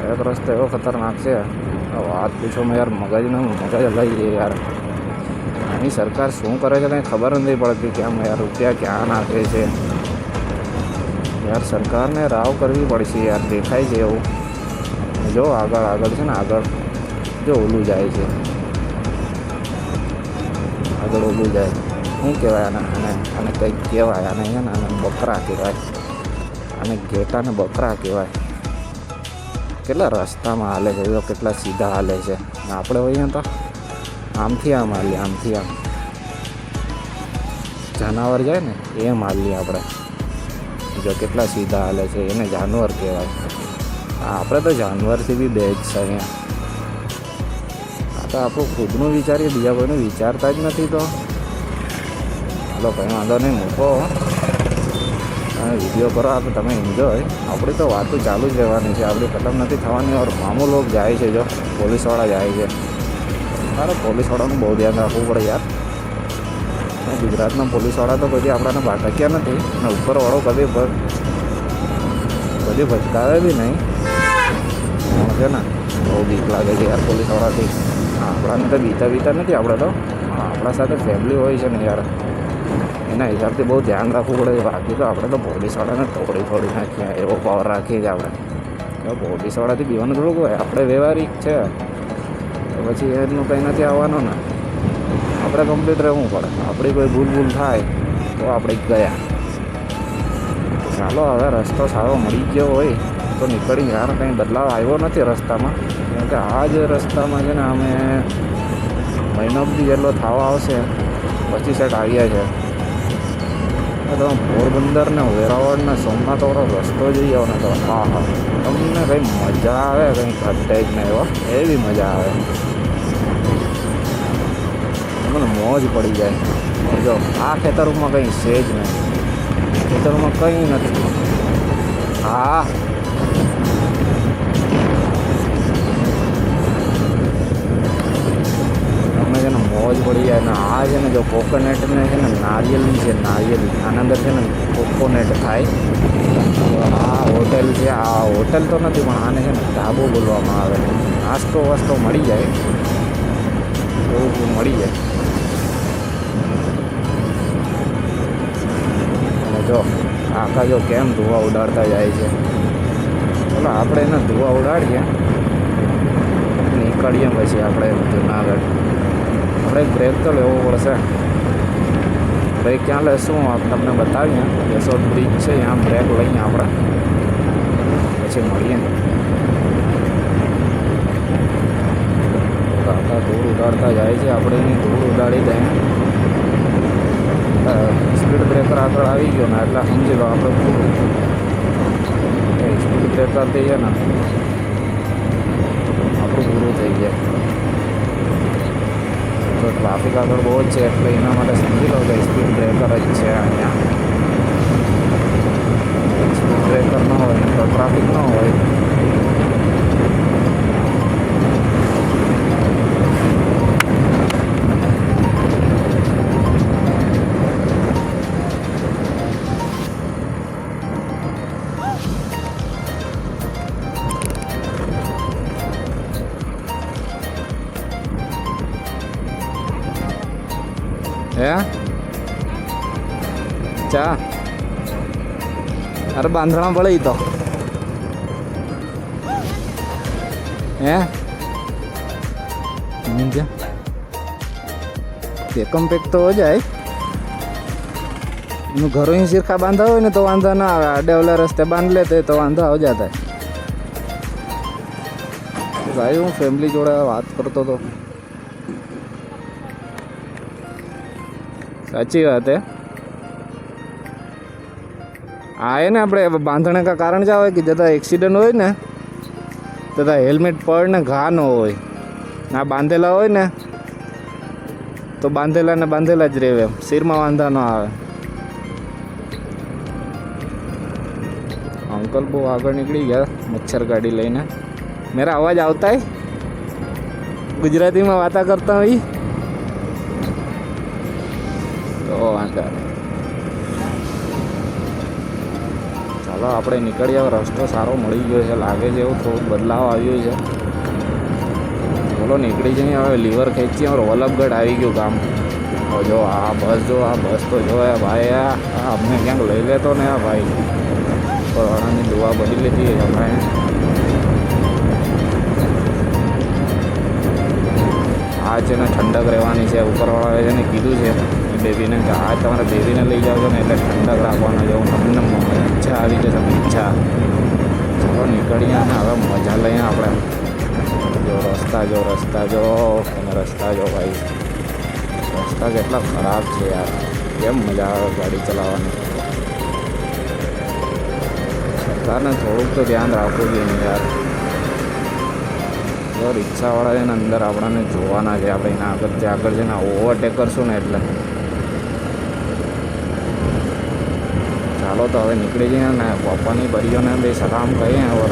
એક રસ્તો એવો ખતરનાક છે, વાત પૂછો મેં યાર, મગજ લઈ ગઈ યાર. આની સરકાર શું કરે છે કંઈ ખબર નથી પડતી. કેમ યાર રૂપિયા ક્યાં નાખે છે યાર? સરકારને રાવ કરવી પડશે યાર. દેખાય છે એવું. જો આગળ છે ને, આગળ જો ઓલું જાય છે, આગળ ઓલું જાય. શું કહેવાય આને કંઈક કહેવાય આને, છે ને આને બકરા કહેવાય, આને ઘેટાને બકરા કહેવાય. કેટલા રસ્તામાં હાલે છે, જો કેટલા સીધા હાલે છે. આપણે હોઈએ તો આમથી આમ હાલીએ, આમથી આમ. જાનવર જાય ને એમ હાલીએ આપણે. જો કેટલા સીધા હાલે છે, એને જાનવર કહેવાય. આપણે તો જાનવરથી બી બે જ છે અહીંયા. આ તો આપણું ખુદનું વિચારીએ, બીજા કોઈનું વિચારતા જ નથી. તો હાલો કંઈ વાંધો નહીં, મૂકો અને વિડીયો કરો. આપણે તમે એન્જોય. આપણી તો વાતો ચાલુ જ રહેવાની છે, આપણી ખતમ નથી થવાની. ઓર મામૂ લોક જાય છે, જો પોલીસવાળા જાય છે. અરે પોલીસવાળાનું બહુ ધ્યાન રાખવું પડે યાર. ગુજરાતના પોલીસવાળા તો કદી આપણાને ભટક્યા નથી, અને ઉપરવાળો કદી ભટકાવે બી નહીં. છે ને બહુ બીક લાગે છે યાર પોલીસવાળાથી. આપણાને તો બીતા નથી. આપણે તો આપણા સાથે ફેમિલી હોય છે ને યાર, એના હિસાબથી બહુ ધ્યાન રાખવું પડે. બાકી તો આપણે તો પોલીસવાળાને તોડી નાખીએ, એવો પાવર રાખીએ છીએ આપણે. પોલીસવાળાથી બીવાનું થોડુંક હોય. આપણે વ્યવહારિક છે તો પછી એનું કંઈ નથી આવવાનું ને. આપણે કમ્પ્લીટ રહેવું પડે. આપણી કોઈ ભૂલ થાય તો આપણે ગયા. ચાલો હવે રસ્તો સારો મળી ગયો હોય તો નીકળી. યાર કંઈ બદલાવ આવ્યો નથી રસ્તામાં, કેમ કે આ જ રસ્તામાં છે ને અમે મહિનો બધી જેટલો થવા આવશે પછી સેટ આવ્યા છે. તો પોરબંદર ને વેરાવળ ને સોમનાથ વાળો રસ્તો જઈ આવો ને તો હા તમને કંઈ મજા આવે, કંઈ ઘટે જ નહીં એવો, એવી મજા આવે. મને મોજ પડી જાય. જો આ ખેતરમાં કંઈ છે જ નહીં, ખેતરમાં કંઈ નથી. હા તમને છે ને મોજ પડી જાય. ને આ છે ને જો કોકોનટને છે ને નારિયેલની છે, નારિયેલ આના અંદર છે ને કોકોનટ થાય. આ હોટેલ છે, આ હોટેલ તો નથી પણ આને છે ને ધાબો બોલવામાં આવે. નાસ્તો વાસ્તો મળી જાય, એવું મળી જાય. અને જો આખા જો કેમ ધુઆ ઉડાડતા જાય છે. ચાલો આપણે એને ધુઆ ઉડાડીએ, નીકળીએ પછી આપણે જુનાગઢ. આપણે બ્રેક તો લેવો પડશે. બ્રેક ક્યાં લેશું તમને બતાવીએ. કેશોદ બ્રિજ છે, ત્યાં બ્રેક લઈએ આપણે, પછી મળીએ. આખા ધૂળ ઉડાડતા જાય છે, આપણે એની ધૂળ ઉડાડી દઈએ. સ્પીડ બ્રેકર આગળ આવી ગયો ને એટલે સમજી લો આપણે પૂરું. સ્પીડ બ્રેકર દઈએ ને આપણું પૂરું થઈ જાય. તો ટ્રાફિક આગળ બહુ જ છે એટલે એના માટે સમજી લો કે સ્પીડ બ્રેકર જ છે અહીંયા. સ્પીડ બ્રેકર ન હોય તો ટ્રાફિક ન હોય. હે ચા અરે બાંધણા પડે તો હે પેકમ પેક તો હો જાય. એનું ઘરો ही सिरखा बांधा हो तो वांधा ना आवे. आडे वाले रस्ते बांध लेते तो वांधा हो जाता है. भाई हूँ फैमिली जोड़े बात करतो तो साची बात है. आए ना अपने बांधने का कारण क्या है कि जदा एक्सीडेंट हो ने तथा हेलमेट पड़ ने घा न हो ना बांधेला हो ने तो बांधेला ने बांधेला ज रहे. सिर में वांधा न आवे. अंकल बो आगे निकली गया मच्छर गाड़ी लईने. मेरा आवाज आता है? गुजराती में बात करता हूँ तो वांधा. ચાલો ચાલો આપણે નીકળીએ. રસ્તો સારો મળી ગયો છે, લાગે છે એવું થોડુંક બદલાવ આવ્યો છે. બોલો નીકળી જઈએ હવે. લીવર ખેંચીએ. વલ્લભગઢ આવી ગયું ગામ. જો આ બસ તો જો ભાઈ આ અમને ક્યાંક લઈ લેતો ને આ ભાઈ. કોરોનાની દવા બધી લીધી અમે. આ છે ને ઠંડક રહેવાની છે. ઉપરવાળાએ છે ને કીધું છે બેબીને કે આ તમારા બેબીને લઈ જાઓ છો ને એટલે ઠંડક રાખવાનો છે. હું તમને ઈચ્છા આવી જશે ઈચ્છા. ચાલો નીકળીએ અને હવે મજા લઈએ આપણે. જો રસ્તા જો અને રસ્તા જો ભાઈ. રસ્તા કેટલા ખરાબ છે યાર. કેમ મજા આવે ગાડી ચલાવવાની. સરકારને થોડુંક તો ધ્યાન રાખવું જોઈએ ને યાર. જો રિક્ષાવાળા છે ને અંદર આપણને જોવાના છે. આપણે એના આગળ છે ને ઓવરટેક કરશું ને એટલે. ચાલો તો હવે નીકળી જઈએ ને. પપ્પાની બરીઓને બે સલામ કહીએ. હવે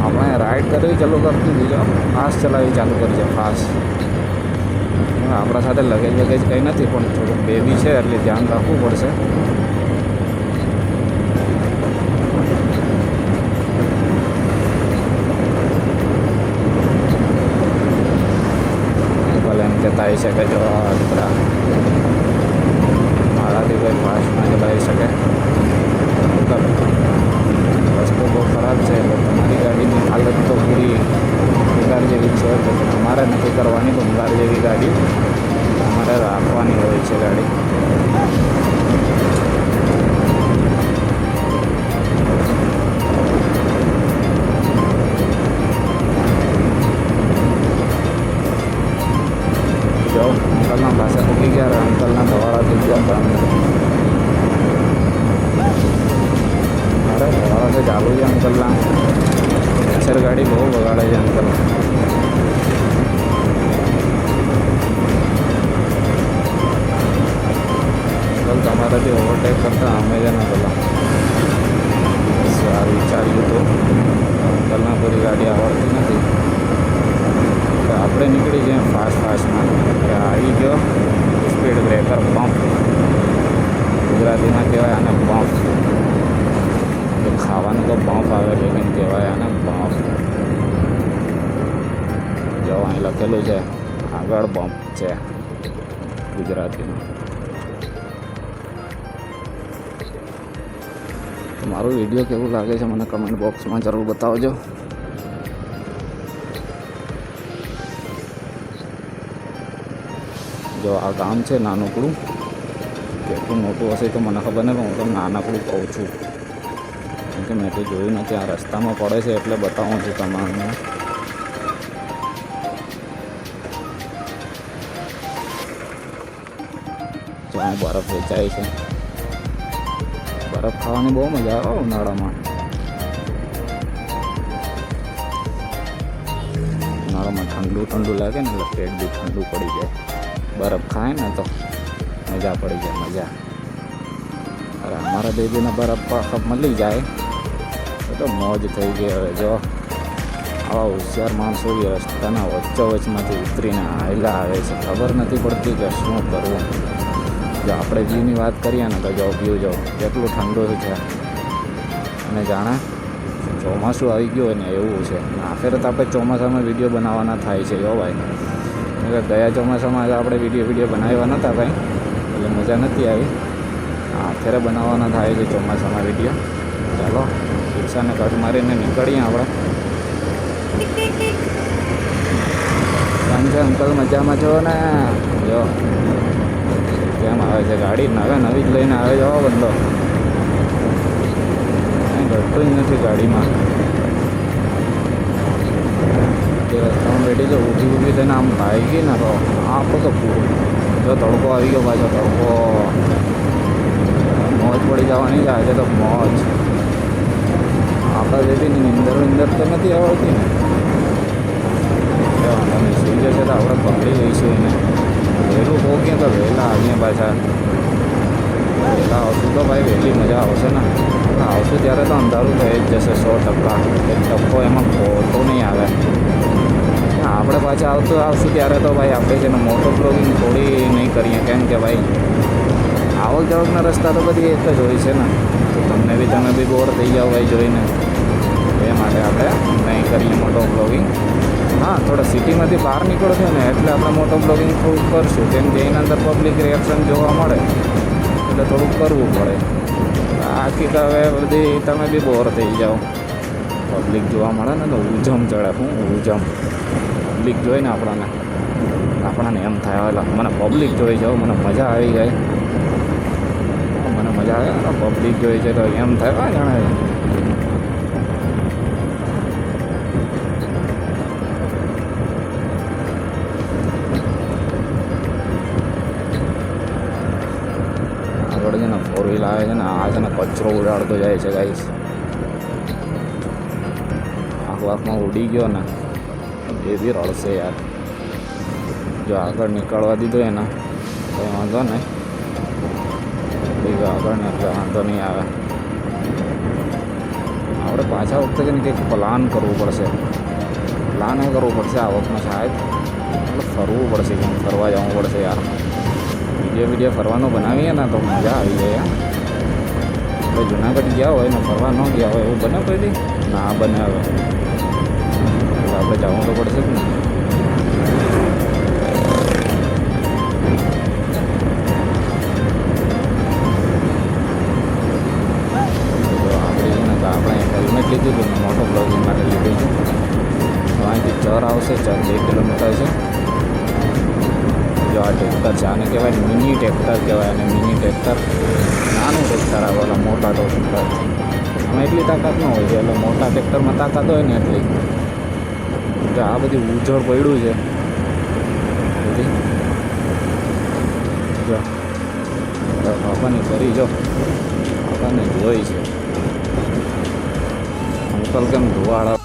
આપણે રાઈડ કરવી ચાલુ કરતી દીધો. ફાસ્ટ ચલાવી ચાલુ કરી છે ફાસ્ટ. આપણા સાથે લગેજ કંઈ નથી પણ થોડુંક બેબી છે એટલે ધ્યાન રાખવું પડશે. ભલે એમ ચલાવી શકે. જો બધા મારાથી કોઈ ફાસ્ટ ના ચલાવી શકે. રસ્તો બહુ ખરાબ છે એટલે તમારી ગાડીની હાલત તો પૂરી ભંગાર જેવી છે. તો તમારે નથી કરવાની ભંગાર જેવી ગાડી. તમારે રાખવાની હોય છે ગાડી. જો અંકલના પાસે મૂકી ગયા. અંકલના ધવાળા થઈ ગયા. અરે ધવાળા તો ચાલુ છે અંકલના. એક્સર ગાડી બહુ બગાડે છે અંકલ. તમારાથી ઓવરટેક કરતા અમે છે ને પેલા સારું વિચાર્યું હતું. અંકલના પૂરી ગાડી આવડતી નથી તો આપણે નીકળી જઈએ ફાસ્ટમાં. આવી ગયો સ્પીડ બ્રેકર પંપ. ગુજરાતીમાં કહેવાય આને પંપ. ખાવાનું તો પંપ આવે લેકિન કહેવાય આને પંપ. જો અહીં લખેલું છે આગળ પંપ છે ગુજરાતીમાં. મારો વિડીયો કેવું લાગે છે મને કમેન્ટ બોક્સમાં જરૂર બતાવજો. જો આ ગામ છે નાનકડું. કેટલું મોટું હશે તો મને ખબર નહીં પણ હું તો નાનકડું કહું છું કેમ કે મેં તો જોયું નથી. આ રસ્તામાં પડે છે એટલે બતાવું છું તમને. જો અહીં બરફ વેચાય છે. બરફ ખાવાની બહુ મજા આવે ઉનાળામાં. ઉનાળામાં ઠંડુ લાગે ને એટલે પેટ બી ઠંડુ પડી જાય. બરફ ખાય ને તો મજા પડી જાય મજા. અરે અમારા બેબીને બરફ મળી જાય તો મોજ થઈ ગઈ. હવે જો આવા હોશિયાર માણસો બી રસ્તાના વચ્ચોવચમાંથી ઉતરીને આવેલા આવે છે. ખબર નથી પડતી કે શું કરવું. જો આપણે વ્યૂની વાત કરીએ ને તો જો વ્યૂ જો કેટલું ઠંડુ છે. અને જાણે ચોમાસું આવી ગયું હોય ને એવું છે. આખરે તો આપણે ચોમાસામાં વિડીયો બનાવવાના થાય છે. જો ભાઈ ગયા ચોમાસામાં આપણે વિડીયો બનાવ્યા નહોતા ભાઈ એટલે મજા નથી આવી. આખરે બનાવવાના થાય છે ચોમાસામાં વિડીયો. ચાલો રિક્ષાને કટ મારીને નીકળીએ આપણે. કેમ છે અંકલ મજામાં છો ને? જો કેમ આવે છે ગાડી. નવી જ લઈને આવે છે બંધો. કંઈ ઘટતું જ નથી ગાડીમાં. એ રસ્તામાં બેઠી છે ઊભી થઈને આમ ભાઈ ગઈ ને તો આખો તો પૂરું. જો તડકો આવી ગયો પાછો. તડકો મોજ પડી જવાની જ આજે તો મોજ. આપણા જેવી નિંદર તો નથી આવડતી ને. અને સુઈ જશે તો આપણે પકડી લઈશું એને. વહેલું પહોંચીએ તો વહેલા આવીએ પાછા. વહેલા આવશું તો ભાઈ વહેલી મજા આવશે ને. આવશું ત્યારે તો અંધારું થઈ જ જશે 100%. એક ટપ્પો એમાં ખોટો નહીં આવે. આપણે પાછા આવશું ત્યારે તો ભાઈ આપણે છે ને મોટો બ્લોગિંગ થોડી નહીં કરીએ, કેમ કે ભાઈ આવક જાવકના રસ્તા તો બધી એક જ હોય છે ને, તો તમે બી બોર થઈ જાઓ ભાઈ જોઈને, એ માટે આપણે નહીં કરીએ મોટો બ્લોગિંગ. હા, થોડા સિટીમાંથી બહાર નીકળો છો ને એટલે આપણે મોટો બ્લોગિંગ થોડુંક કરશું, કેમ કે એના અંદર પબ્લિક રિએક્શન જોવા મળે એટલે થોડુંક કરવું પડે. આખી તો હવે બધી તમે બી બોર થઈ જાઓ, પબ્લિક જોવા મળે ને તો ઉજમ ચડે. ઉજમ પબ્લિક જોઈને આપણને એમ થાય એટલે મને પબ્લિક જોઈ જાઓ, મને મજા આવી જાય, મને મજા આવે પબ્લિક જોઈ છે તો એમ થાય જાણે આગળ છે ને 4 વ્હીલ આવે છે ને, આ છે ને કચરો ઉડાડતો જાય છે ગાઈસ. આંખમાં ઉડી ગયો ને એ બી રડશે યાર. જો આગળ નીકળવા દીધો એને તો વાંધો નહીં, આગળ ને એટલે વાંધો નહીં આવે. આપણે પાછા વખતે છે ને કંઈક પ્લાન કરવું પડશે, પ્લાન એ કરવું પડશે આ વખતમાં શાયદ, એટલે ફરવું પડશે, કેમ ફરવા જવું પડશે યાર. વિડીયો ફરવાનું બનાવીએ ને તો મજા આવી જાય. આપણે જુનાગઢ ગયા હોય ને ફરવા ન ગયા હોય એવું બને કોઈ દી ના બને. હવે આપણે જવું તો પડશે જ ને. આપણે હેલ્મેટ લીધું હતું ને મોટો બ્લોગિંગ માટે લીધું હતું. તો અહીંથી ચર આવશે, ચર 2 કિલોમીટર છે. જો આ ટ્રેક્ટર છે, આને કહેવાય મિની ટ્રેક્ટર કહેવાય, અને મિની ટ્રેક્ટર નાનું ટ્રેક્ટર આવે, ઓલા મોટા ટ્રેક્ટર આમાં એટલી તાકાત ન હોય છે, એટલે મોટા ટ્રેક્ટરમાં તાકાત હોય ને એટલી. જો આ બધી ઉજળ પડ્યું છે બધી, જો બાપાની ફરી જો બાપાને જોઈ છે. અંકલ કેમ ધોવાળા